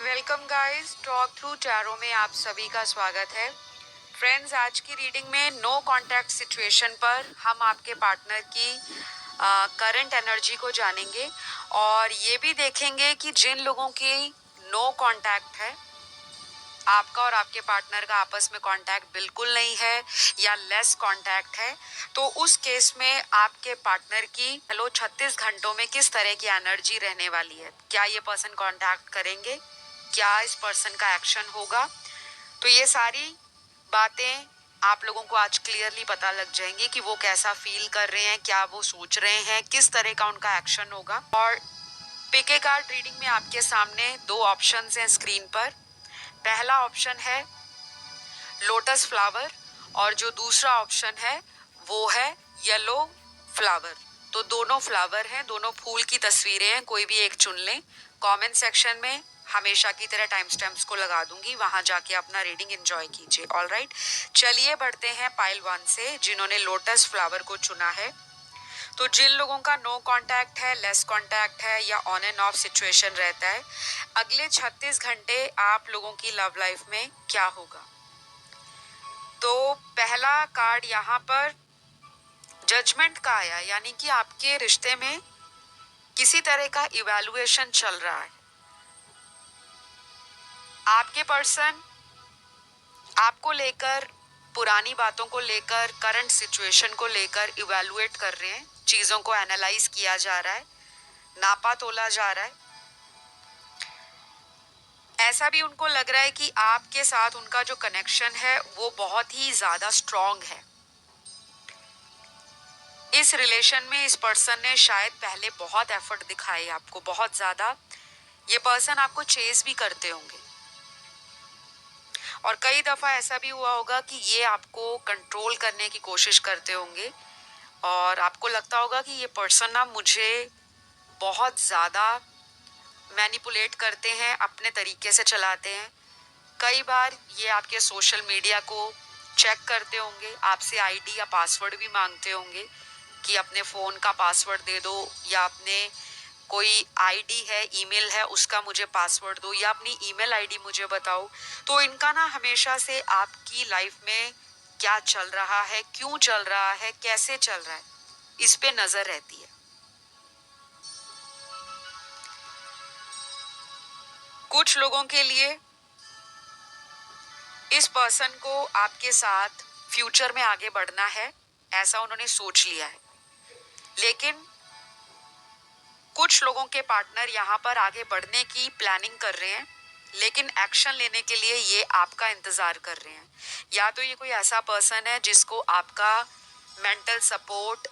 Welcome guys, talk through tarot में आप सभी का स्वागत है। फ्रेंड्स, आज की रीडिंग में नो कांटेक्ट सिचुएशन पर हम आपके पार्टनर की करंट एनर्जी को जानेंगे और ये भी देखेंगे कि जिन लोगों की नो कांटेक्ट है, आपका और आपके पार्टनर का आपस में कांटेक्ट बिल्कुल नहीं है या लेस कांटेक्ट है, तो उस केस में आपके पार्टनर की 36 घंटों में किस तरह की एनर्जी रहने वाली है। क्या ये पर्सन कांटेक्ट करेंगे, क्या इस पर्सन का एक्शन होगा, तो ये सारी बातें आप लोगों को आज क्लियरली पता लग जाएंगी कि वो कैसा फील कर रहे हैं, क्या वो सोच रहे हैं, किस तरह का उनका एक्शन होगा। और पिके कार्ड रीडिंग में आपके सामने दो ऑप्शंस हैं स्क्रीन पर। पहला ऑप्शन है लोटस फ्लावर और जो दूसरा ऑप्शन है वो है येलो फ्लावर। तो दोनों फ्लावर हैं, दोनों फूल की तस्वीरें हैं, कोई भी एक चुन लें। कमेंट सेक्शन में हमेशा की तरह टाइम स्टैम्प्स को लगा दूंगी, वहां जाके अपना रीडिंग एंजॉय कीजिए। ऑलराइट, चलिए बढ़ते हैं पाइल 1 से, जिन्होंने लोटस फ्लावर को चुना है। तो जिन लोगों का नो कांटेक्ट है, लेस कांटेक्ट है या ऑन एंड ऑफ सिचुएशन रहता है, अगले 36 घंटे आप लोगों की लव लाइफ में क्या होगा। तो पहला कार्ड यहाँ पर जजमेंट का आया, यानी कि आपके रिश्ते में किसी तरह का इवैल्यूएशन चल रहा है। आपके पर्सन आपको लेकर, पुरानी बातों को लेकर, करंट सिचुएशन को लेकर इवैल्यूएट कर रहे हैं। चीजों को एनालाइज किया जा रहा है, नापा तोला जा रहा है। ऐसा भी उनको लग रहा है कि आपके साथ उनका जो कनेक्शन है वो बहुत ही ज्यादा स्ट्रॉन्ग है। इस रिलेशन में इस पर्सन ने शायद पहले बहुत एफर्ट दिखाए आपको, बहुत ज्यादा। ये पर्सन आपको चेज भी करते होंगे और कई दफा ऐसा भी हुआ होगा कि ये आपको कंट्रोल करने की कोशिश करते होंगे और आपको लगता होगा कि ये पर्सन ना मुझे बहुत ज्यादा मैनिपुलेट करते हैं, अपने तरीके से चलाते हैं। कई बार ये आपके सोशल मीडिया को चेक करते होंगे, आपसे आईडी या पासवर्ड भी मांगते होंगे कि अपने फ़ोन का पासवर्ड दे दो, या अपने कोई आईडी है, ईमेल है, उसका मुझे पासवर्ड दो, या अपनी ईमेल आईडी मुझे बताओ। तो इनका ना हमेशा से आपकी लाइफ में क्या चल रहा है, क्यों चल रहा है, कैसे चल रहा है, इस पे नजर रहती है। कुछ लोगों के लिए इस पर्सन को आपके साथ फ्यूचर में आगे बढ़ना है, ऐसा उन्होंने सोच लिया है। लेकिन कुछ लोगों के पार्टनर यहाँ पर आगे बढ़ने की प्लानिंग कर रहे हैं, लेकिन एक्शन लेने के लिए ये आपका इंतजार कर रहे हैं। या तो ये कोई ऐसा पर्सन है जिसको आपका मेंटल सपोर्ट,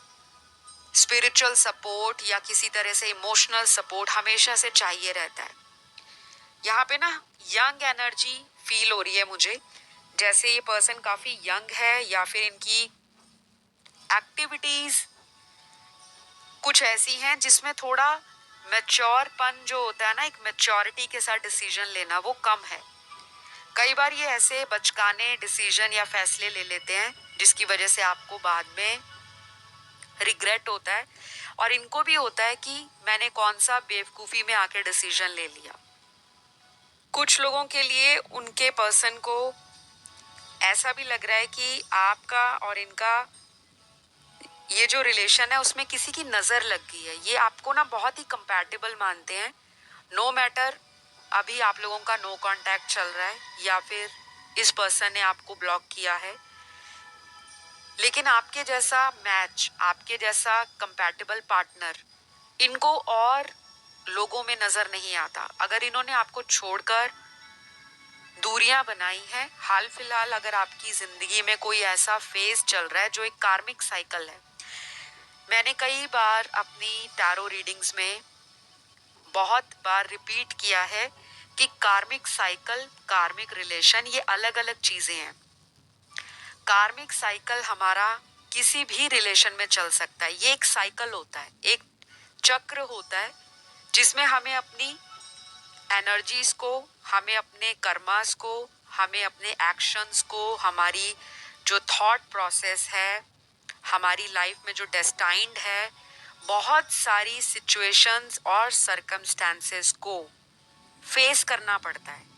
स्पिरिचुअल सपोर्ट या किसी तरह से इमोशनल सपोर्ट हमेशा से चाहिए रहता है। यहाँ पे ना यंग एनर्जी फील हो रही है मुझे, जैसे ये पर्सन काफी यंग है या फिर इनकी एक्टिविटीज कुछ ऐसी हैं जिसमें थोड़ा मैच्योरपन जो होता है ना, एक मैच्योरिटी के साथ डिसीजन लेना, वो कम है। कई बार ये ऐसे बचकाने डिसीजन या फैसले ले लेते हैं जिसकी वजह से आपको बाद में रिग्रेट होता है, और इनको भी होता है कि मैंने कौन सा बेवकूफ़ी में आके डिसीजन ले लिया। कुछ लोगों के लिए उनके पर्सन को ऐसा भी लग रहा है कि आपका और इनका ये जो रिलेशन है उसमें किसी की नज़र लग गई है। ये आपको ना बहुत ही कंपैटिबल मानते हैं, नो मैटर अभी आप लोगों का नो कांटेक्ट चल रहा है या फिर इस पर्सन ने आपको ब्लॉक किया है, लेकिन आपके जैसा मैच, आपके जैसा कंपैटिबल पार्टनर इनको और लोगों में नजर नहीं आता। अगर इन्होंने आपको छोड़कर दूरियां बनाई हैं, हाल फिलहाल अगर आपकी जिंदगी में कोई ऐसा फेज चल रहा है जो एक कार्मिक साइकिल है। मैंने कई बार अपनी टैरो रीडिंग्स में बहुत बार रिपीट किया है कि कार्मिक साइकिल, कार्मिक रिलेशन ये अलग अलग चीजें हैं। कार्मिक साइकिल हमारा किसी भी रिलेशन में चल सकता है। ये एक साइकिल होता है, एक चक्र होता है जिसमें हमें अपनी एनर्जीज को, हमें अपने कर्मास को, हमें अपने एक्शंस को, हमारी जो थॉट प्रोसेस है, हमारी लाइफ में जो डेस्टाइंड है, बहुत सारी सिचुएशंस और सरकमस्टेंसेस को फेस करना पड़ता है।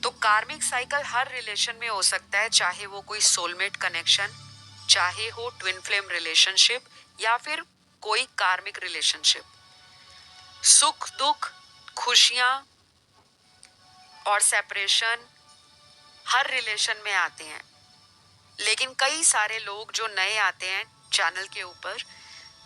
तो कार्मिक साइकिल हर रिलेशन में हो सकता है, चाहे वो कोई सोलमेट कनेक्शन, चाहे हो ट्विन फ्लेम रिलेशनशिप या फिर कोई कार्मिक रिलेशनशिप। सुख दुख, खुशियां और सेपरेशन हर रिलेशन में आते हैं। लेकिन कई सारे लोग जो नए आते हैं चैनल के ऊपर,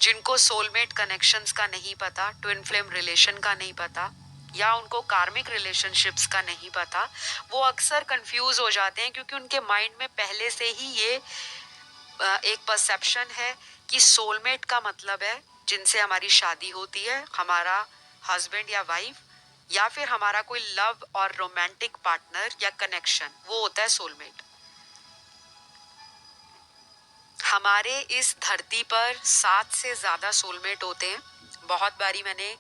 जिनको सोलमेट कनेक्शंस का नहीं पता, ट्विन फ्लेम रिलेशन का नहीं पता या उनको कार्मिक रिलेशनशिप्स का नहीं पता, वो अक्सर कंफ्यूज हो जाते हैं क्योंकि उनके माइंड में पहले से ही ये एक परसेप्शन है कि सोलमेट का मतलब है जिनसे हमारी शादी होती है, हमारा हस्बैंड या वाइफ, या फिर हमारा कोई लव और रोमांटिक पार्टनर या कनेक्शन, वो होता है सोलमेट। हमारे इस धरती पर 7 से ज़्यादा सोलमेट होते हैं। बहुत बारी मैंने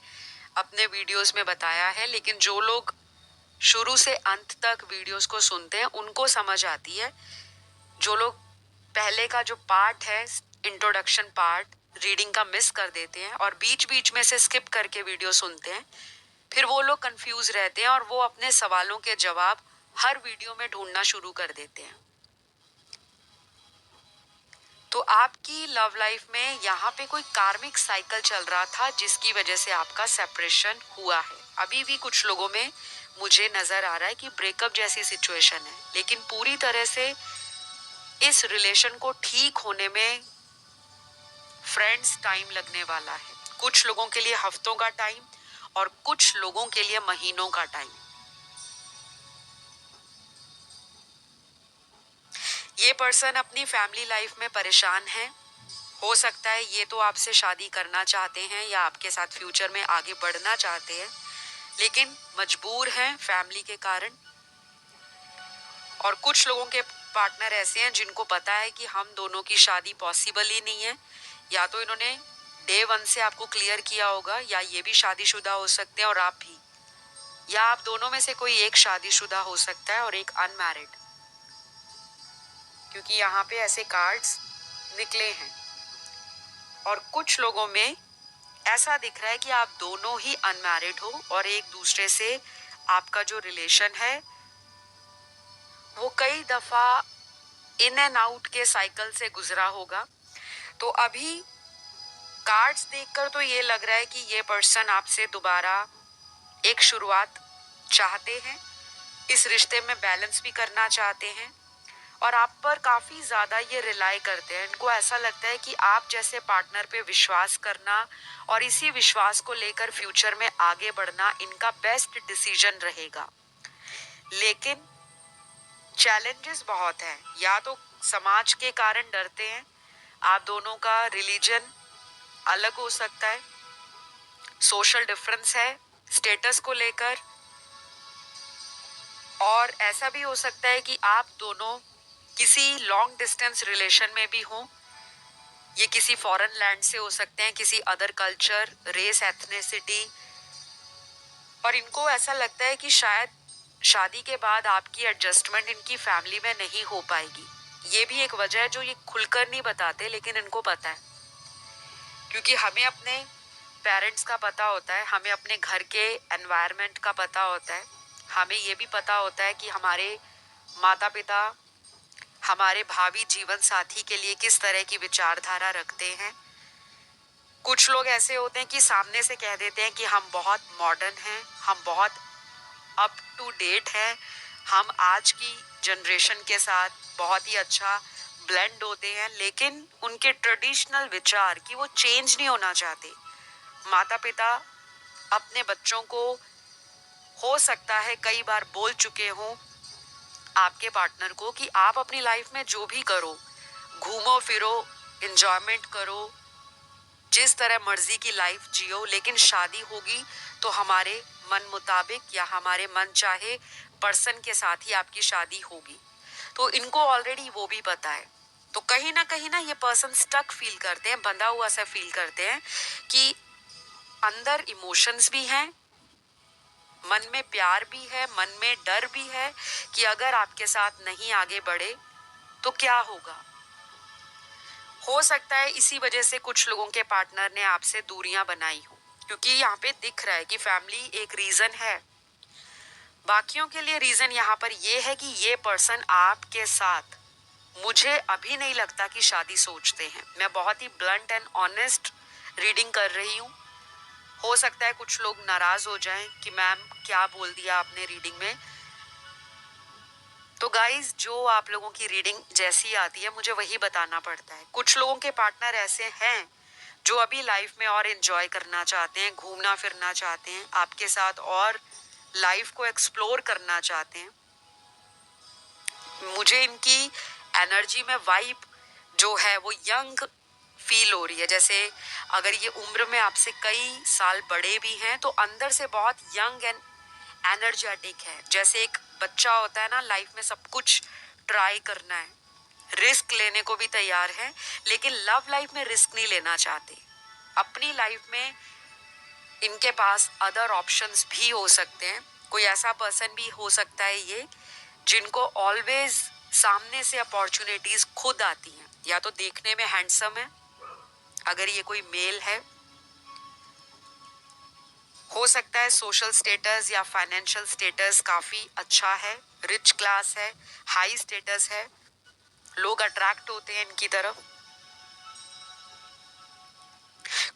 अपने वीडियोस में बताया है, लेकिन जो लोग शुरू से अंत तक वीडियोस को सुनते हैं उनको समझ आती है। जो लोग पहले का जो पार्ट है, इंट्रोडक्शन पार्ट, रीडिंग का मिस कर देते हैं और बीच बीच में से स्किप करके वीडियो सुनते हैं, फिर वो लोग कंफ्यूज रहते हैं और वो अपने सवालों के जवाब हर वीडियो में ढूंढना शुरू कर देते हैं। तो आपकी लव लाइफ में यहाँ पे कोई कार्मिक साइकिल चल रहा था जिसकी वजह से आपका सेपरेशन हुआ है। अभी भी कुछ लोगों में मुझे नजर आ रहा है कि ब्रेकअप जैसी सिचुएशन है, लेकिन पूरी तरह से इस रिलेशन को ठीक होने में फ्रेंड्स टाइम लगने वाला है। कुछ लोगों के लिए हफ्तों का टाइम और कुछ लोगों के लिए महीनों का टाइम। ये पर्सन अपनी फैमिली लाइफ में परेशान है। हो सकता है ये तो आपसे शादी करना चाहते हैं या आपके साथ फ्यूचर में आगे बढ़ना चाहते हैं, लेकिन मजबूर हैं फैमिली के कारण। और कुछ लोगों के पार्टनर ऐसे हैं जिनको पता है कि हम दोनों की शादी पॉसिबल ही नहीं है, या तो इन्होंने डे 1 से आपको क्लियर किया होगा या ये भी शादीशुदा हो सकते हैं और आप भी, या आप दोनों में से कोई एक शादीशुदा हो सकता है और एक अनमैरिड, क्योंकि यहाँ पे ऐसे कार्ड्स निकले हैं। और कुछ लोगों में ऐसा दिख रहा है कि आप दोनों ही अनमैरिड हो और एक दूसरे से आपका जो रिलेशन है वो कई दफा इन एंड आउट के साइकिल से गुजरा होगा। तो अभी कार्ड्स देखकर तो ये लग रहा है कि ये पर्सन आपसे दोबारा एक शुरुआत चाहते हैं, इस रिश्ते में बैलेंस भी करना चाहते हैं और आप पर काफी ज्यादा ये रिलाई करते हैं। इनको ऐसा लगता है कि आप जैसे पार्टनर पे विश्वास करना और इसी विश्वास को लेकर फ्यूचर में आगे बढ़ना इनका बेस्ट डिसीजन रहेगा। लेकिन चैलेंजेस बहुत हैं। या तो समाज के कारण डरते हैं, आप दोनों का रिलीजन अलग हो सकता है, सोशल डिफरेंस है स्टेटस को लेकर, और ऐसा भी हो सकता है कि आप दोनों किसी लॉन्ग डिस्टेंस रिलेशन में भी हों। ये किसी फॉरेन लैंड से हो सकते हैं, किसी अदर कल्चर, रेस, एथनिसिटी, और इनको ऐसा लगता है कि शायद शादी के बाद आपकी एडजस्टमेंट इनकी फैमिली में नहीं हो पाएगी। ये भी एक वजह है जो ये खुलकर नहीं बताते, लेकिन इनको पता है, क्योंकि हमें अपने पेरेंट्स का पता होता है, हमें अपने घर के एनवायरनमेंट का पता होता है, हमें ये भी पता होता है कि हमारे माता पिता हमारे भावी जीवन साथी के लिए किस तरह की विचारधारा रखते हैं। कुछ लोग ऐसे होते हैं कि सामने से कह देते हैं कि हम बहुत मॉडर्न हैं, हम बहुत अप टू डेट हैं, हम आज की जनरेशन के साथ बहुत ही अच्छा ब्लेंड होते हैं, लेकिन उनके ट्रेडिशनल विचार कि वो चेंज नहीं होना चाहते। माता पिता अपने बच्चों को हो सकता है कई बार बोल चुके हों आपके पार्टनर को कि आप अपनी लाइफ में जो भी करो, घूमो फिरो, एंजॉयमेंट करो, जिस तरह मर्जी की लाइफ जियो, लेकिन शादी होगी तो हमारे मन मुताबिक या हमारे मन चाहे पर्सन के साथ ही आपकी शादी होगी। तो इनको ऑलरेडी वो भी पता है। तो कहीं ना ये पर्सन स्टक फील करते हैं, बंधा हुआ सा फील करते हैं कि अंदर इमोशंस भी हैं, मन में प्यार भी है, मन में डर भी है कि अगर आपके साथ नहीं आगे बढ़े तो क्या होगा। हो सकता है इसी वजह से कुछ लोगों के पार्टनर ने आपसे दूरियां बनाई हो, क्योंकि यहाँ पे दिख रहा है कि फैमिली एक रीजन है। बाकियों के लिए रीजन यहाँ पर ये है कि ये पर्सन आपके साथ, मुझे अभी नहीं लगता कि शादी सोचते हैं। मैं बहुत ही ब्लंट एंड ऑनेस्ट रीडिंग कर रही हूँ। हो सकता है कुछ लोग नाराज हो जाएं कि मैम क्या बोल दिया आपने रीडिंग में। तो गाइज, जो आप लोगों की रीडिंग जैसी आती है मुझे वही बताना पड़ता है। कुछ लोगों के पार्टनर ऐसे हैं जो अभी लाइफ में और एंजॉय करना चाहते हैं, घूमना फिरना चाहते हैं, आपके साथ और लाइफ को एक्सप्लोर करना चाहते हैं। मुझे इनकी एनर्जी में वाइब जो है वो यंग फील हो रही है। जैसे अगर ये उम्र में आपसे कई साल बड़े भी हैं तो अंदर से बहुत यंग एंड एनर्जेटिक है। जैसे एक बच्चा होता है ना, लाइफ में सब कुछ ट्राई करना है, रिस्क लेने को भी तैयार है, लेकिन लव लाइफ में रिस्क नहीं लेना चाहते। अपनी लाइफ में इनके पास अदर ऑप्शंस भी हो सकते हैं। कोई ऐसा पर्सन भी हो सकता है ये जिनको ऑलवेज सामने से अपॉर्चुनिटीज खुद आती हैं। या तो देखने में हैंडसम है अगर ये कोई मेल है, हो सकता है सोशल स्टेटस या फाइनेंशियल स्टेटस काफी अच्छा है, रिच क्लास है, हाई स्टेटस है, लोग अट्रैक्ट होते हैं इनकी तरफ।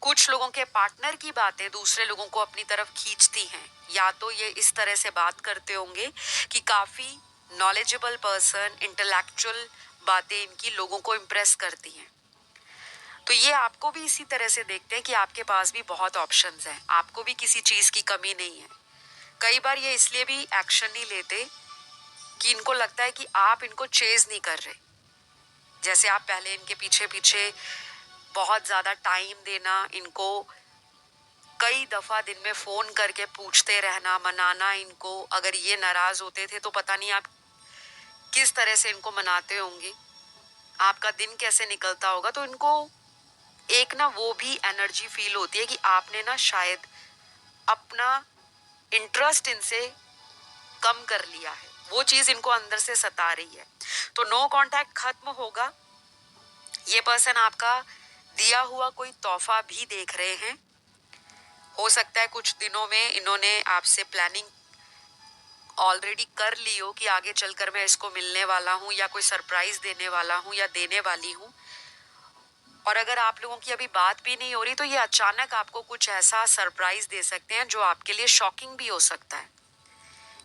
कुछ लोगों के पार्टनर की बातें दूसरे लोगों को अपनी तरफ खींचती हैं। या तो ये इस तरह से बात करते होंगे कि काफी नॉलेजेबल पर्सन, इंटेलेक्चुअल बातें इनकी लोगों को इम्प्रेस करती हैं। तो ये आपको भी इसी तरह से देखते हैं कि आपके पास भी बहुत ऑप्शंस हैं, आपको भी किसी चीज की कमी नहीं है। कई बार ये इसलिए भी एक्शन नहीं लेते कि इनको लगता है कि आप इनको चेज नहीं कर रहे। जैसे आप पहले इनके पीछे पीछे बहुत ज्यादा टाइम देना, इनको कई दफा दिन में फोन करके पूछते रहना, मनाना इनको। अगर ये नाराज होते थे तो पता नहीं आप किस तरह से इनको मनाते होंगे, आपका दिन कैसे निकलता होगा। तो इनको एक ना वो भी एनर्जी फील होती है कि आपने ना शायद अपना इंटरेस्ट इनसे कम कर लिया है। वो चीज इनको अंदर से सता रही है। तो नो कांटेक्ट खत्म होगा। ये पर्सन आपका दिया हुआ कोई तोहफा भी देख रहे हैं। हो सकता है कुछ दिनों में इन्होंने आपसे प्लानिंग ऑलरेडी कर ली हो कि आगे चलकर मैं इसको मिलने वाला हूँ या कोई सरप्राइज देने वाला हूँ या देने वाली हूँ। और अगर आप लोगों की अभी बात भी नहीं हो रही तो ये अचानक आपको कुछ ऐसा सरप्राइज दे सकते हैं जो आपके लिए शॉकिंग भी हो सकता है,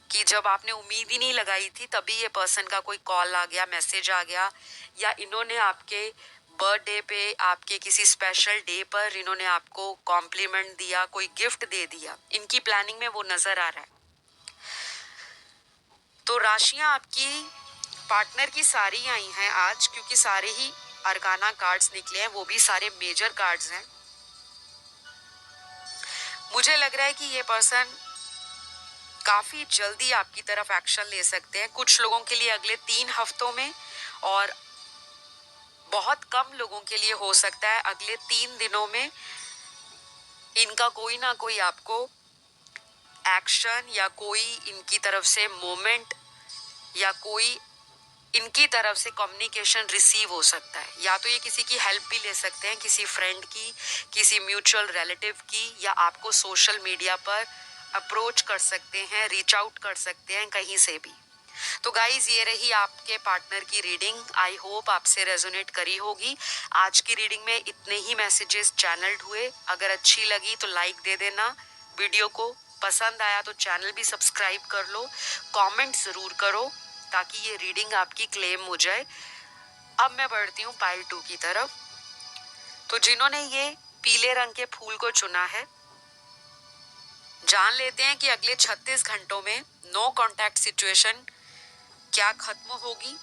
कि जब आपने उम्मीद ही नहीं लगाई थी तभी ये पर्सन का कोई कॉल आ गया, मैसेज आ गया, या इन्होंने आपके बर्थडे पे, आपके किसी स्पेशल डे पर इन्होंने आपको कॉम्प्लीमेंट दिया, कोई गिफ्ट दे दिया। इनकी प्लानिंग में वो नजर आ रहा है। तो राशियां आपकी पार्टनर की सारी आई हैं आज, क्योंकि सारे ही अरकाना कार्ड्स निकले हैं, वो भी सारे मेजर कार्ड्स हैं। मुझे लग रहा है कि ये पर्सन काफी जल्दी आपकी तरफ एक्शन ले सकते हैं। कुछ लोगों के लिए अगले 3 हफ्तों में, और बहुत कम लोगों के लिए हो सकता है अगले 3 दिनों में इनका कोई ना कोई आपको एक्शन या कोई इनकी तरफ से मोमेंट या कोई इनकी तरफ से कम्युनिकेशन रिसीव हो सकता है। या तो ये किसी की हेल्प भी ले सकते हैं, किसी फ्रेंड की, किसी म्यूचुअल रिलेटिव की, या आपको सोशल मीडिया पर अप्रोच कर सकते हैं, रीच आउट कर सकते हैं कहीं से भी। तो गाइज, ये रही आपके पार्टनर की रीडिंग। आई होप आपसे रेजोनेट करी होगी। आज की रीडिंग में इतने ही मैसेजेस चैनल्ड हुए। अगर अच्छी लगी तो लाइक दे देना, वीडियो को पसंद आया तो चैनल भी सब्सक्राइब कर लो, कमेंट जरूर करो ताकि ये रीडिंग आपकी क्लेम हो जाए। अब मैं बढ़ती हूँ पाइल 2 की तरफ। तो जिन्होंने ये पीले रंग के फूल को चुना है, जान लेते हैं कि अगले 36 घंटों में नो कांटेक्ट सिचुएशन क्या खत्म होगी,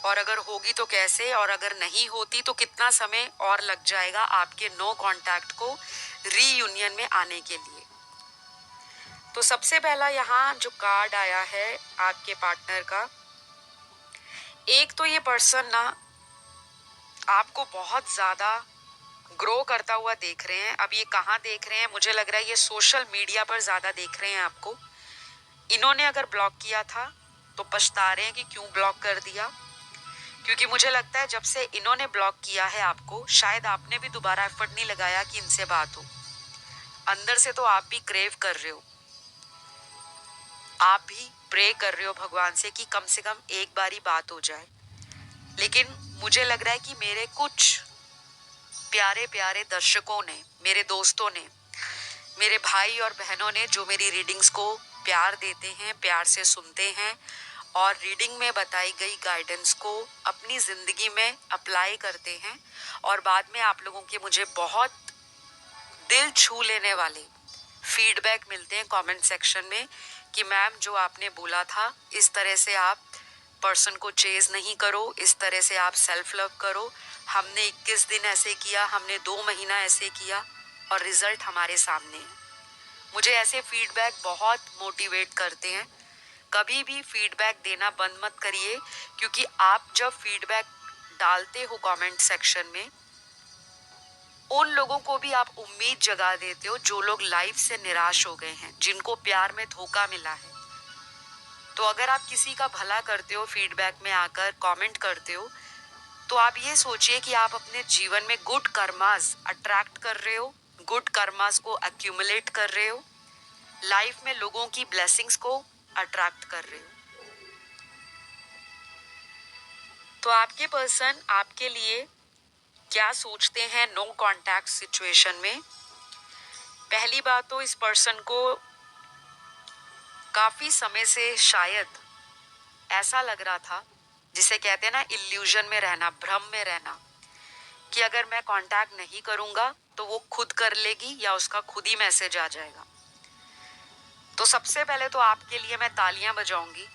और अगर होगी तो कैसे, और अगर नहीं होती तो कितना समय और लग जाएगा आपके नो कांटेक्ट को रीयूनियन में आने के लिए। तो सबसे पहला यहाँ जो कार्ड आया है आपके पार्टनर का, एक तो ये पर्सन ना आपको बहुत ज्यादा ग्रो करता हुआ देख रहे हैं। अब ये कहाँ देख रहे हैं, मुझे लग रहा है ये सोशल मीडिया पर ज्यादा देख रहे हैं आपको। इन्होंने अगर ब्लॉक किया था तो पछता रहे हैं कि क्यों ब्लॉक कर दिया, क्योंकि मुझे लगता है जब से इन्होंने ब्लॉक किया है आपको, शायद आपने भी दोबारा एफर्ट नहीं लगाया कि इनसे बात हो। अंदर से तो आप भी क्रेव कर रहे हो, आप भी प्रे कर रहे हो भगवान से कम एक बारी बात हो जाए। लेकिन मुझे लग रहा है कि मेरे कुछ प्यारे प्यारे दर्शकों ने, मेरे दोस्तों ने, मेरे भाई और बहनों ने जो मेरी रीडिंग्स को प्यार देते हैं, प्यार से सुनते हैं और रीडिंग में बताई गई गाइडेंस को अपनी ज़िंदगी में अप्लाई करते हैं और बाद में आप लोगों के मुझे बहुत दिल छू लेने वाले फीडबैक मिलते हैं कमेंट सेक्शन में कि मैम जो आपने बोला था इस तरह से आप पर्सन को चेज नहीं करो, इस तरह से आप सेल्फ लव करो, हमने 21 दिन ऐसे किया, हमने 2 महीना ऐसे किया और रिजल्ट हमारे सामने है। मुझे ऐसे फीडबैक बहुत मोटिवेट करते हैं। कभी भी फीडबैक देना बंद मत करिए, क्योंकि आप जब फीडबैक डालते हो कमेंट सेक्शन में, उन लोगों को भी आप उम्मीद जगा देते हो जो लोग लाइफ से निराश हो गए हैं, जिनको प्यार में धोखा मिला है। तो अगर आप किसी का भला करते हो, फीडबैक में आकर कमेंट करते हो, तो आप ये सोचिए कि आप अपने जीवन में गुड कर्मास अट्रैक्ट कर रहे हो, गुड कर्मास को एक्यूमुलेट कर रहे हो, लाइफ में लोगों की ब्लेसिंग्स को अट्रैक्ट कर रहे हो। तो आपके पर्सन आपके लिए क्या सोचते हैं नो कांटेक्ट सिचुएशन में? पहली बात तो इस पर्सन को काफी समय से शायद ऐसा लग रहा था, जिसे कहते हैं ना इल्यूजन में रहना, भ्रम में रहना, कि अगर मैं कांटेक्ट नहीं करूंगा तो वो खुद कर लेगी या उसका खुद ही मैसेज आ जाएगा। तो सबसे पहले तो आपके लिए मैं तालियां बजाऊंगी,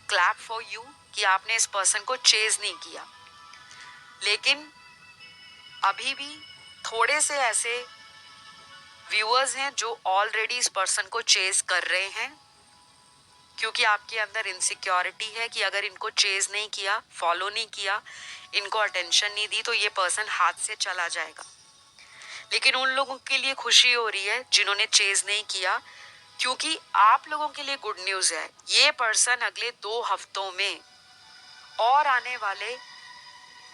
क्लैप फॉर यू, कि आपने इस पर्सन को चेज नहीं किया। लेकिन अभी भी थोड़े से ऐसे व्यूअर्स हैं जो ऑलरेडी इस पर्सन को चेज कर रहे हैं, क्योंकि आपके अंदर इनसिक्योरिटी है कि अगर इनको चेज नहीं किया, फॉलो नहीं किया, इनको अटेंशन नहीं दी तो ये पर्सन हाथ से चला जाएगा। लेकिन उन लोगों के लिए खुशी हो रही है जिन्होंने चेज नहीं किया, क्योंकि आप लोगों के लिए गुड न्यूज है, ये पर्सन अगले 2 हफ्तों में और आने वाले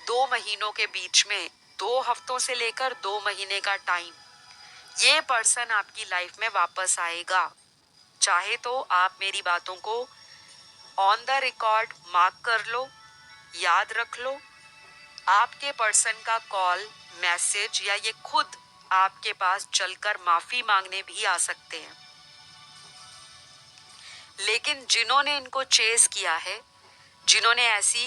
2 महीनों के बीच में, 2 हफ्तों से लेकर 2 महीने का टाइम, ये पर्सन आपकी लाइफ में वापस आएगा। चाहे तो आप मेरी बातों को ऑन द रिकॉर्ड मार्क कर लो, याद रख लो। आपके पर्सन का कॉल, मैसेज या ये खुद आपके पास चलकर माफी मांगने भी आ सकते हैं। लेकिन जिन्होंने इनको चेस किया है, जिन्होंने ऐसी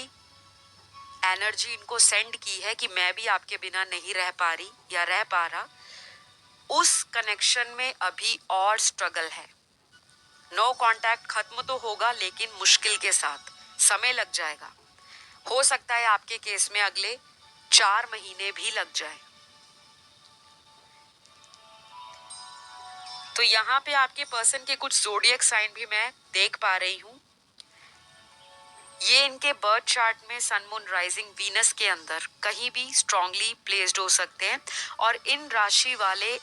एनर्जी इनको सेंड की है कि मैं भी आपके बिना नहीं रह पा रही या रह पा रहा, उस कनेक्शन में अभी और स्ट्रगल है। नो कांटेक्ट खत्म तो होगा, लेकिन मुश्किल के साथ, समय लग जाएगा। हो सकता है आपके केस में अगले 4 महीने भी लग जाए। तो यहाँ पे आपके पर्सन के कुछ ज़ोडिएक साइन भी मैं देख पा रही हूँ। ये इनके बर्थ चार्ट में सन मून राइजिंग वीनस के अंदर कहीं भी स्ट्रांगली प्लेस्ड हो सकते हैं। और इन राशि वाले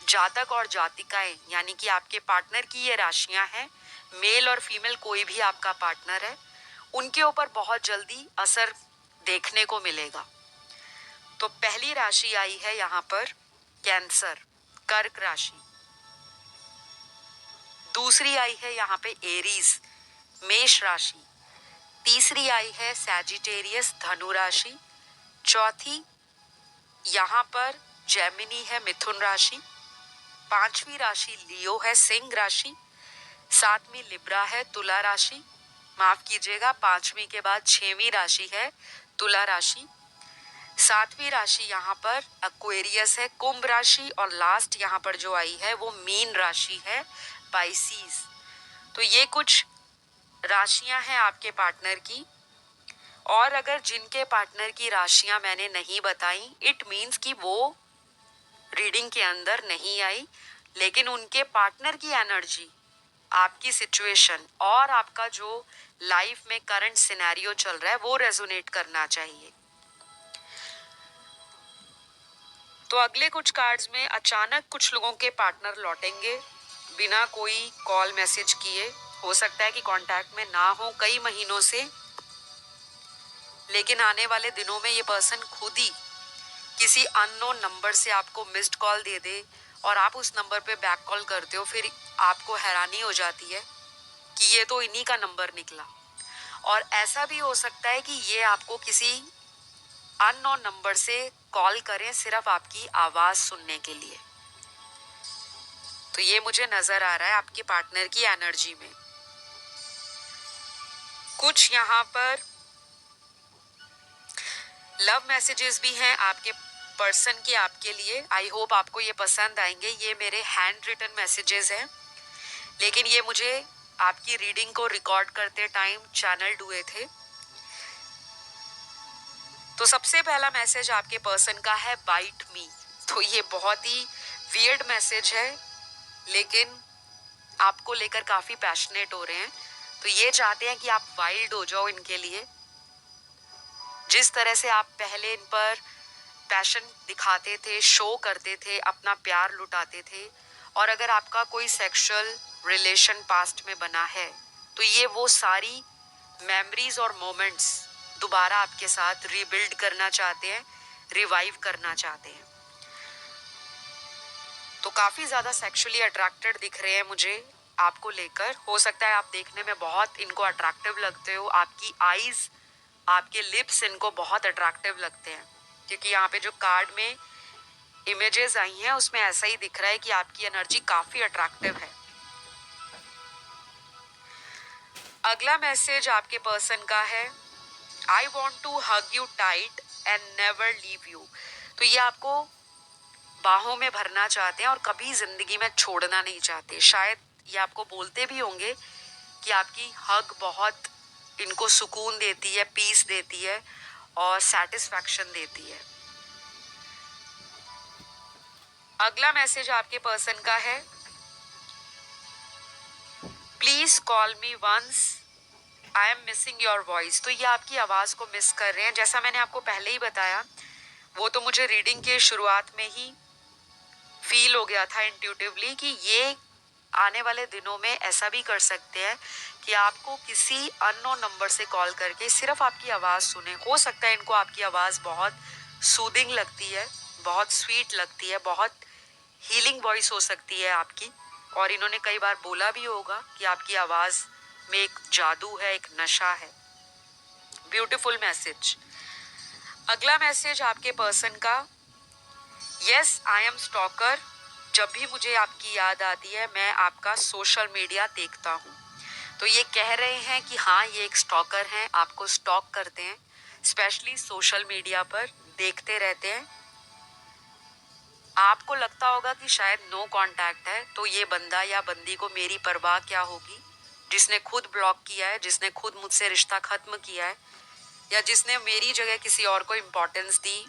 जातक और जातिकाएं, यानी कि आपके पार्टनर की ये राशियां हैं, मेल और फीमेल कोई भी आपका पार्टनर है, उनके ऊपर बहुत जल्दी असर देखने को मिलेगा। तो पहली राशि आई है यहाँ पर कैंसर, कर्क राशि। दूसरी आई है यहाँ पे एरीज, मेष राशि। तीसरी आई है सैजिटेरियस, धनु राशि। चौथी यहाँ पर जेमिनी है, मिथुन राशि। पांचवी राशि लियो है, सिंह राशि। सातवीं लिब्रा है, तुला राशि। माफ कीजिएगा, पांचवी के बाद 6वीं राशि है तुला राशि। सातवीं राशि यहाँ पर एक्वेरियस है, कुंभ राशि। और लास्ट यहाँ पर जो आई है वो मीन राशि है, पाइसीज। तो ये कुछ राशियां हैं आपके पार्टनर की। और अगर जिनके पार्टनर की राशियां मैंने नहीं बताई, इट मीन्स कि वो रीडिंग के अंदर नहीं आई, लेकिन उनके पार्टनर की एनर्जी, आपकी सिचुएशन और आपका जो लाइफ में करंट सिनेरियो चल रहा है वो रेजोनेट करना चाहिए। तो अगले कुछ कार्ड्स में अचानक कुछ लोगों के पार्टनर लौटेंगे बिना कोई कॉल मैसेज किए। हो सकता है कि कांटेक्ट में ना हो कई महीनों से, लेकिन आने वाले दिनों में ये पर्सन खुद ही किसी अननोन नंबर से आपको मिस्ड कॉल दे दे और आप उस नंबर पे बैक कॉल करते हो, फिर आपको हैरानी हो जाती है कि ये तो इन्हीं का नंबर निकला। और ऐसा भी हो सकता है कि ये आपको किसी अननोन नंबर से कॉल करें सिर्फ आपकी आवाज सुनने के लिए। तो ये मुझे नजर आ रहा है आपके पार्टनर की एनर्जी में। कुछ यहाँ पर लव मैसेजेस भी हैं आपके पर्सन के आपके लिए। आई होप आपको ये पसंद आएंगे। ये मेरे हैंड रिटन मैसेजेस हैं, लेकिन ये मुझे आपकी रीडिंग को रिकॉर्ड करते टाइम चैनल्ड हुए थे। तो सबसे पहला मैसेज आपके पर्सन का है बाइट मी। तो ये बहुत ही वियर्ड मैसेज है, लेकिन आपको लेकर काफी पैशनेट हो रहे हैं। तो ये चाहते हैं कि आप वाइल्ड हो जाओ इनके लिए। जिस तरह से आप पहले इन पर पैशन दिखाते थे, शो करते थे, अपना प्यार लुटाते थे, और अगर आपका कोई सेक्सुअल रिलेशन पास्ट में बना है तो ये वो सारी मेमोरीज और मोमेंट्स दोबारा आपके साथ रीबिल्ड करना चाहते हैं, रिवाइव करना चाहते हैं। तो काफी ज्यादा सेक्सुअली अट्रैक्टेड दिख रहे हैं मुझे आपको लेकर। हो सकता है आप देखने में बहुत इनको अट्रैक्टिव लगते हो, आपकी आईज, आपके लिप्स इनको बहुत अट्रैक्टिव लगते हैं, क्योंकि यहाँ पे जो कार्ड में इमेजेस आई हैं उसमें ऐसा ही दिख रहा है कि आपकी एनर्जी काफी अट्रैक्टिव है। अगला मैसेज आपके पर्सन का है I want to hug you tight and never leave you. तो ये आपको बाहों में भरना चाहते हैं और कभी जिंदगी में छोड़ना नहीं चाहते। शायद ये आपको बोलते भी होंगे कि आपकी हग बहुत इनको सुकून देती है, पीस देती है और सेटिस्फैक्शन देती है। अगला मैसेज आपके पर्सन का है please call me once I am missing your voice. तो ये आपकी आवाज को मिस कर रहे हैं। जैसा मैंने आपको पहले ही बताया, वो तो मुझे रीडिंग के शुरुआत में ही फील हो गया था इंट्यूटिवली कि ये आने वाले दिनों में ऐसा भी कर सकते हैं कि आपको किसी अननोन नंबर से कॉल करके सिर्फ आपकी आवाज़ सुने। हो सकता है इनको आपकी आवाज़ बहुत सूदिंग लगती है, बहुत स्वीट लगती है, बहुत हीलिंग वॉइस हो सकती है आपकी, और इन्होंने कई बार बोला भी होगा कि आपकी आवाज़ में एक जादू है, एक नशा है। Beautiful message. अगला मैसेज आपके पर्सन का यस आई एम स्टॉकर। जब भी मुझे आपकी याद आती है मैं आपका सोशल मीडिया देखता हूँ। तो ये कह रहे हैं कि हाँ, ये एक स्टॉकर हैं, आपको स्टॉक करते हैं, स्पेशली सोशल मीडिया पर देखते रहते हैं। आपको लगता होगा कि शायद नो कांटेक्ट है, तो ये बंदा या बंदी को मेरी परवाह क्या होगी, जिसने खुद ब्लॉक किया है, जिसने खुद मुझसे रिश्ता खत्म किया है, या जिसने मेरी जगह किसी और को इम्पोर्टेंस दी,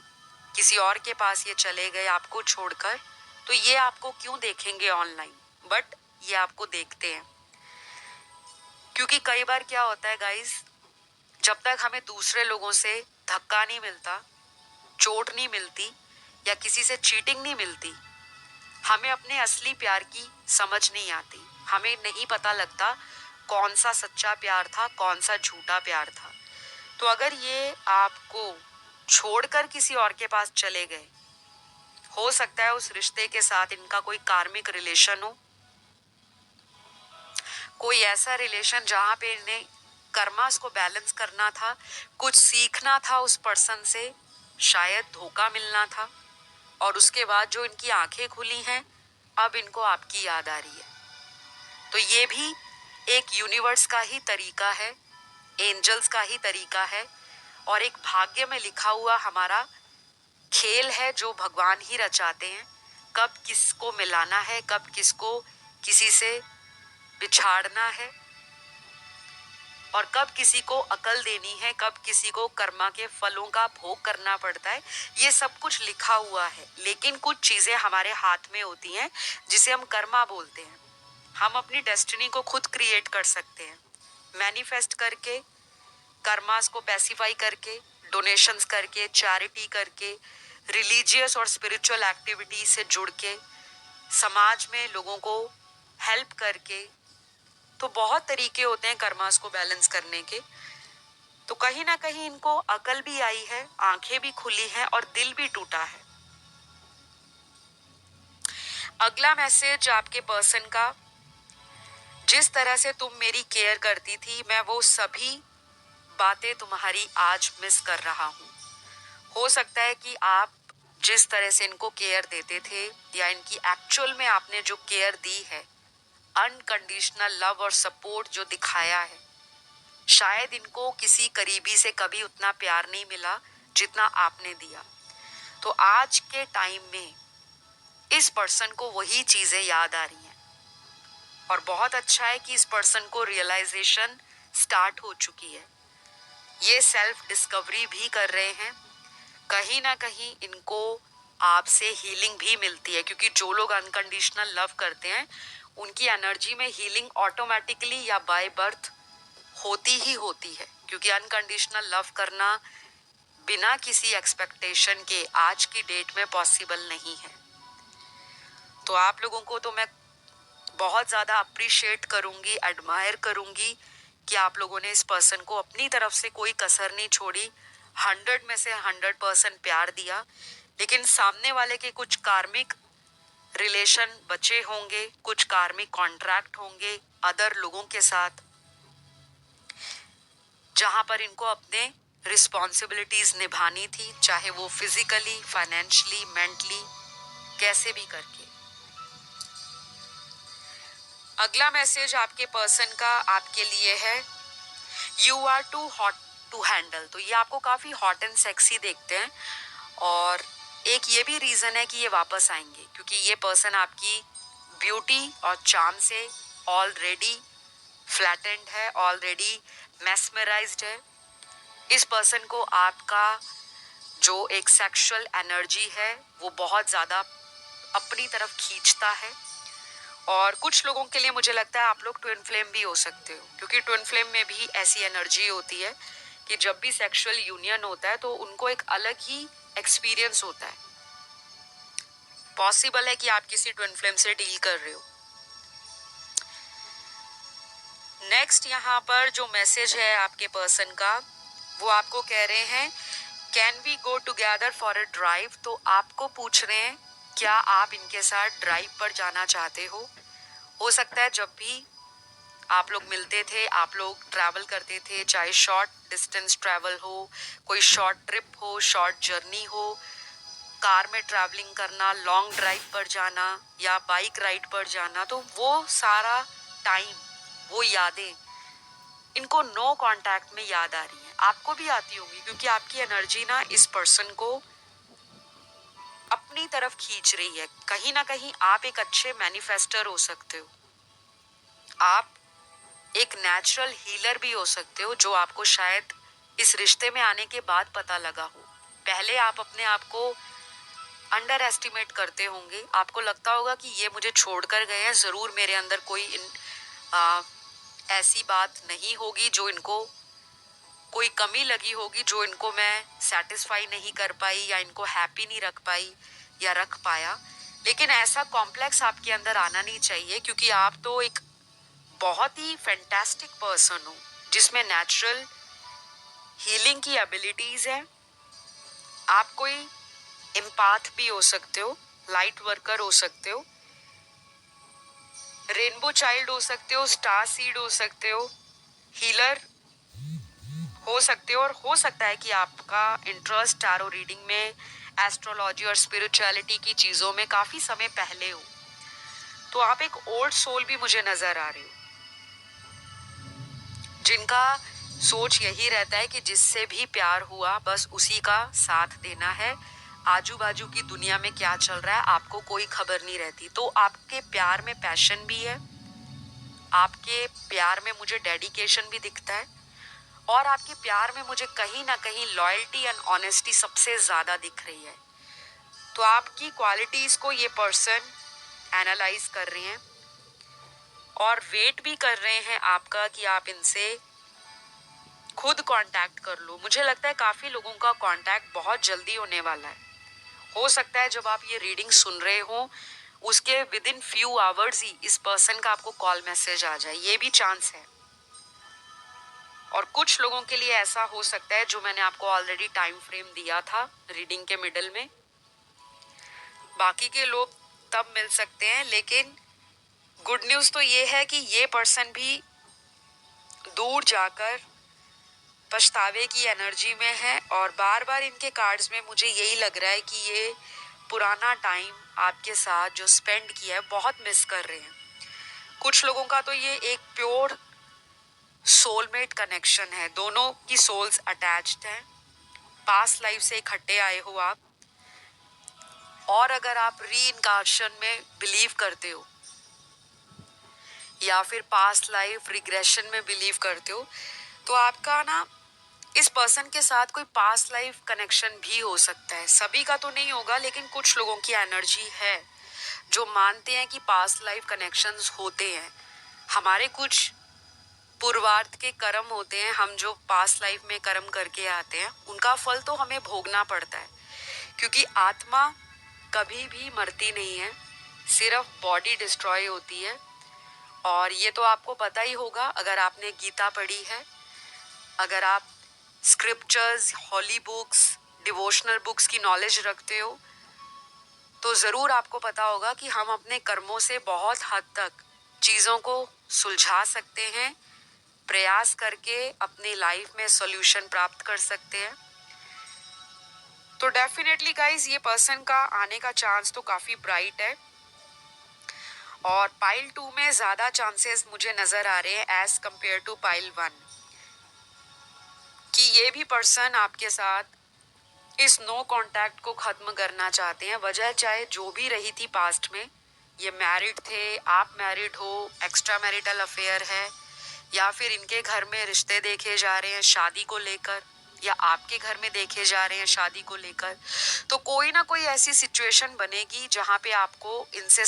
किसी और के पास ये चले गए आपको छोड़कर। तो ये आपको क्यों देखेंगे ऑनलाइन, बट ये आपको देखते हैं। क्योंकि कई बार क्या होता है गाइस, जब तक हमें दूसरे लोगों से धक्का नहीं मिलता, चोट नहीं मिलती, या किसी से चीटिंग नहीं मिलती, हमें अपने असली प्यार की समझ नहीं आती। हमें नहीं पता लगता कौन सा सच्चा प्यार था, कौन सा झूठा प्यार था। तो अगर ये आपको छोड़कर किसी और के पास चले गए, हो सकता है उस रिश्ते के साथ इनका कोई कार्मिक रिलेशन हो, कोई ऐसा रिलेशन जहां पे इन्हें कर्मास को बैलेंस करना था, कुछ सीखना था उस पर्सन से, शायद धोखा मिलना था, और उसके बाद जो इनकी आंखें खुली हैं, अब इनको आपकी याद आ रही है। तो ये भी एक यूनिवर्स का ही तरीका है, एंजल्स का ही तरीका है, और एक भाग्य में लिखा हुआ हमारा खेल है जो भगवान ही रचाते हैं। कब किसको मिलाना है, कब किसको किसी से बिछाड़ना है, और कब किसी को अकल देनी है, कब किसी को कर्मा के फलों का भोग करना पड़ता है, ये सब कुछ लिखा हुआ है। लेकिन कुछ चीजें हमारे हाथ में होती हैं जिसे हम कर्मा बोलते हैं। हम अपनी डेस्टिनी को खुद क्रिएट कर सकते हैं, मैनिफेस्ट करके, कर्मास को पैसिफाई करके, डोनेशंस करके, चैरिटी करके, रिलीजियस और स्पिरिचुअल एक्टिविटी से जुड़ के, समाज में लोगों को हेल्प करके। तो बहुत तरीके होते हैं कर्मास को बैलेंस करने के। तो कहीं ना कहीं इनको अकल भी आई है, आंखें भी खुली हैं और दिल भी टूटा है। अगला मैसेज आपके पर्सन का, जिस तरह से तुम मेरी केयर करती थी, मैं वो सभी बातें तुम्हारी आज मिस कर रहा हूँ। हो सकता है कि आप जिस तरह से इनको केयर देते थे या इनकी एक्चुअल में आपने जो केयर दी है, अनकंडीशनल लव और सपोर्ट जो दिखाया है, शायद इनको किसी करीबी से कभी उतना प्यार नहीं मिला जितना आपने दिया। तो आज के टाइम में इस पर्सन को वही चीजें याद आ रही हैं और बहुत अच्छा है कि इस पर्सन को रियलाइजेशन स्टार्ट हो चुकी है। ये सेल्फ डिस्कवरी भी कर रहे हैं। कहीं ना कहीं इनको आपसे हीलिंग भी मिलती है, क्योंकि जो लोग अनकंडीशनल लव करते हैं उनकी एनर्जी में हीलिंग ऑटोमेटिकली या बाय बर्थ होती ही होती है, क्योंकि अनकंडीशनल लव करना बिना किसी एक्सपेक्टेशन के आज की डेट में पॉसिबल नहीं है। तो आप लोगों को तो मैं बहुत ज़्यादा अप्रिशिएट करूँगी, एडमायर करूँगी कि आप लोगों ने इस पर्सन को अपनी तरफ से कोई कसर नहीं छोड़ी, 100 में से 100% प्यार दिया। लेकिन सामने वाले के कुछ कार्मिक रिलेशन बचे होंगे, कुछ कार्मिक कॉन्ट्रैक्ट होंगे अदर लोगों के साथ, जहां पर इनको अपने रिस्पॉन्सिबिलिटीज निभानी थी, चाहे वो फिजिकली, फाइनेंशियली, मेंटली, कैसे भी करके। अगला मैसेज आपके पर्सन का आपके लिए है, you are too hot to handle. तो ये आपको काफी हॉट एंड सेक्सी देखते हैं और एक ये भी रीजन है कि ये वापस आएंगे, क्योंकि ये पर्सन आपकी ब्यूटी और चार्म से ऑलरेडी फ्लैटेंड है, ऑलरेडी मेस्मराइज्ड है। इस पर्सन को आपका जो एक सेक्सुअल एनर्जी है वो बहुत ज़्यादा अपनी तरफ खींचता है। और कुछ लोगों के लिए मुझे लगता है आप लोग ट्विन फ्लेम भी हो सकते हो, क्योंकि ट्विन फ्लेम में भी ऐसी एनर्जी होती है कि जब भी सेक्सुअल यूनियन होता है तो उनको एक अलग ही एक्सपीरियंस होता है। पॉसिबल है कि आप किसी ट्विन फ्लेम से डील कर रहे हो। नेक्स्ट यहाँ पर जो मैसेज है आपके पर्सन का, वो आपको कह रहे हैं can we go together for a drive. तो आपको पूछ रहे हैं क्या आप इनके साथ ड्राइव पर जाना चाहते हो सकता है जब भी आप लोग मिलते थे, आप लोग ट्रैवल करते थे, चाहे शॉर्ट डिस्टेंस ट्रैवल हो, कोई शॉर्ट ट्रिप हो, शॉर्ट जर्नी हो, कार में ट्रैवलिंग करना, लॉन्ग ड्राइव पर जाना या बाइक राइड पर जाना, तो वो सारा टाइम, वो यादें इनको नो कांटेक्ट में याद आ रही हैं। आपको भी आती होंगी, क्योंकि आपकी एनर्जी ना इस पर्सन को अपनी तरफ खींच रही है। कहीं ना कहीं आप एक अच्छे मैनिफेस्टर हो सकते हो, आप एक नेचुरल हीलर भी हो सकते हो, जो आपको शायद इस रिश्ते में आने के बाद पता लगा हो। पहले आप अपने आप को अंडर एस्टिमेट करते होंगे, आपको लगता होगा कि ये मुझे छोड़कर गए हैं, ज़रूर मेरे अंदर कोई ऐसी बात नहीं होगी जो इनको, कोई कमी लगी होगी जो इनको मैं सेटिस्फाई नहीं कर पाई या इनको हैप्पी नहीं रख पाई या रख पाया। लेकिन ऐसा कॉम्प्लेक्स आपके अंदर आना नहीं चाहिए, क्योंकि आप तो एक बहुत ही फैंटास्टिक पर्सन हो जिसमें नेचुरल हीलिंग की एबिलिटीज है। आप कोई एम्पाथ भी हो सकते हो, लाइट वर्कर हो सकते हो, रेनबो चाइल्ड हो सकते हो, स्टार सीड हो सकते हो, हीलर हो सकते हो, और हो सकता है कि आपका इंटरेस्ट टैरो रीडिंग में, एस्ट्रोलॉजी और स्पिरिचुअलिटी की चीज़ों में काफ़ी समय पहले हो। तो आप एक ओल्ड सोल भी मुझे नज़र आ रहे हो, जिनका सोच यही रहता है कि जिससे भी प्यार हुआ बस उसी का साथ देना है, आजू बाजू की दुनिया में क्या चल रहा है आपको कोई खबर नहीं रहती। तो आपके प्यार में पैशन भी है, आपके प्यार में मुझे डेडिकेशन भी दिखता है, और आपके प्यार में मुझे कहीं ना कहीं लॉयल्टी एंड ऑनेस्टी सबसे ज़्यादा दिख रही है। तो आपकी क्वालिटीज़ को ये पर्सन एनालाइज कर रहे हैं और वेट भी कर रहे हैं आपका कि आप इनसे खुद कांटेक्ट कर लो। मुझे लगता है काफ़ी लोगों का कांटेक्ट बहुत जल्दी होने वाला है। हो सकता है जब आप ये रीडिंग सुन रहे हो उसके विद इन फ्यू आवर्स ही इस पर्सन का आपको कॉल मैसेज आ जाए, ये भी चांस है। और कुछ लोगों के लिए ऐसा हो सकता है, जो मैंने आपको ऑलरेडी टाइम फ्रेम दिया था रीडिंग के मिडल में, बाकी के लोग तब मिल सकते हैं। लेकिन गुड न्यूज़ तो ये है कि ये पर्सन भी दूर जाकर पछतावे की एनर्जी में है, और बार बार इनके कार्ड्स में मुझे यही लग रहा है कि ये पुराना टाइम आपके साथ जो स्पेंड किया है बहुत मिस कर रहे हैं। कुछ लोगों का तो ये एक प्योर सोलमेट कनेक्शन है, दोनों की सोल्स अटैच्ड हैं, पास्ट लाइफ से इकट्ठे आए हो आप। और अगर आप रीइंकार्नेशन में बिलीव करते हो या फिर पास्ट लाइफ रिग्रेशन में बिलीव करते हो, तो आपका ना इस पर्सन के साथ कोई पास्ट लाइफ कनेक्शन भी हो सकता है। सभी का तो नहीं होगा, लेकिन कुछ लोगों की एनर्जी है जो मानते हैं कि पास्ट लाइफ कनेक्शंस होते हैं। हमारे कुछ पूर्वार्थ के कर्म होते हैं, हम जो पास्ट लाइफ में कर्म करके आते हैं उनका फल तो हमें भोगना पड़ता है, क्योंकि आत्मा कभी भी मरती नहीं है, सिर्फ बॉडी डिस्ट्रॉय होती है। और ये तो आपको पता ही होगा अगर आपने गीता पढ़ी है, अगर आप स्क्रिप्चर्स, हॉली बुक्स, डिवोशनल बुक्स की नॉलेज रखते हो, तो ज़रूर आपको पता होगा कि हम अपने कर्मों से बहुत हद तक चीज़ों को सुलझा सकते हैं, प्रयास करके अपनी लाइफ में सॉल्यूशन प्राप्त कर सकते हैं। तो डेफिनेटली गाइज ये पर्सन का आने का चांस तो काफ़ी ब्राइट है, और पाइल 2 में ज़्यादा चांसेस मुझे नज़र आ रहे हैं एज कंपेयर टू पाइल 1, कि ये भी पर्सन आपके साथ इस नो कांटेक्ट को ख़त्म करना चाहते हैं। वजह चाहे जो भी रही थी पास्ट में, ये मैरिड थे, आप मैरिड हो, एक्स्ट्रा मैरिटल अफेयर है, या फिर इनके घर में रिश्ते देखे जा रहे हैं शादी को लेकर, या आपके घर में देखे जा रहे हैं शादी को लेकर, तो कोई ना कोई ऐसी सिचुएशन बनेगी जहाँ पे आपको इनसे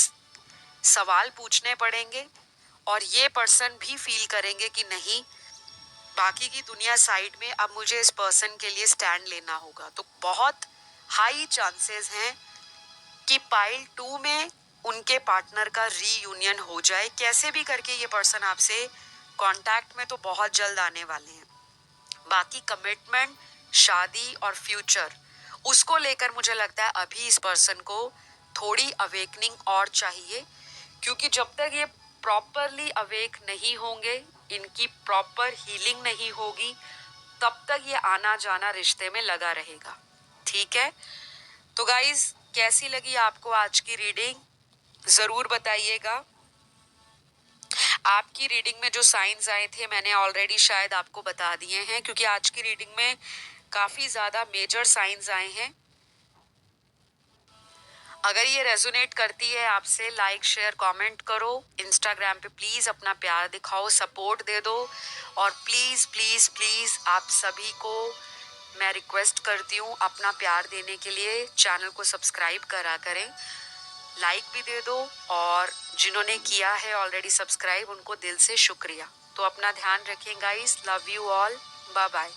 सवाल पूछने पड़ेंगे, और ये पर्सन भी फील करेंगे कि नहीं, बाकी की दुनिया साइड में, अब मुझे इस पर्सन के लिए स्टैंड लेना होगा। तो बहुत हाई चांसेस हैं कि पाइल 2 में उनके पार्टनर का रीयूनियन हो जाए। कैसे भी करके ये पर्सन आपसे कांटेक्ट में तो बहुत जल्द आने वाले हैं। बाकी कमिटमेंट, शादी और फ्यूचर, उसको लेकर मुझे लगता है अभी इस पर्सन को थोड़ी अवेकनिंग और चाहिए, क्योंकि जब तक ये प्रॉपरली अवेक नहीं होंगे, इनकी प्रॉपर हीलिंग नहीं होगी, तब तक ये आना जाना रिश्ते में लगा रहेगा। ठीक है, तो गाइज कैसी लगी आपको आज की रीडिंग ज़रूर बताइएगा। आपकी रीडिंग में जो साइंस आए थे मैंने ऑलरेडी शायद आपको बता दिए हैं, क्योंकि आज की रीडिंग में काफ़ी ज़्यादा मेजर साइंस आए हैं। अगर ये रेजोनेट करती है आपसे, लाइक शेयर कमेंट करो। इंस्टाग्राम पे प्लीज़ अपना प्यार दिखाओ, सपोर्ट दे दो, और प्लीज़ प्लीज़ प्लीज़ आप सभी को मैं रिक्वेस्ट करती हूँ अपना प्यार देने के लिए चैनल को सब्सक्राइब करा करें, लाइक भी दे दो, और जिन्होंने किया है ऑलरेडी सब्सक्राइब उनको दिल से शुक्रिया। तो अपना ध्यान रखें guys, love you all, bye bye.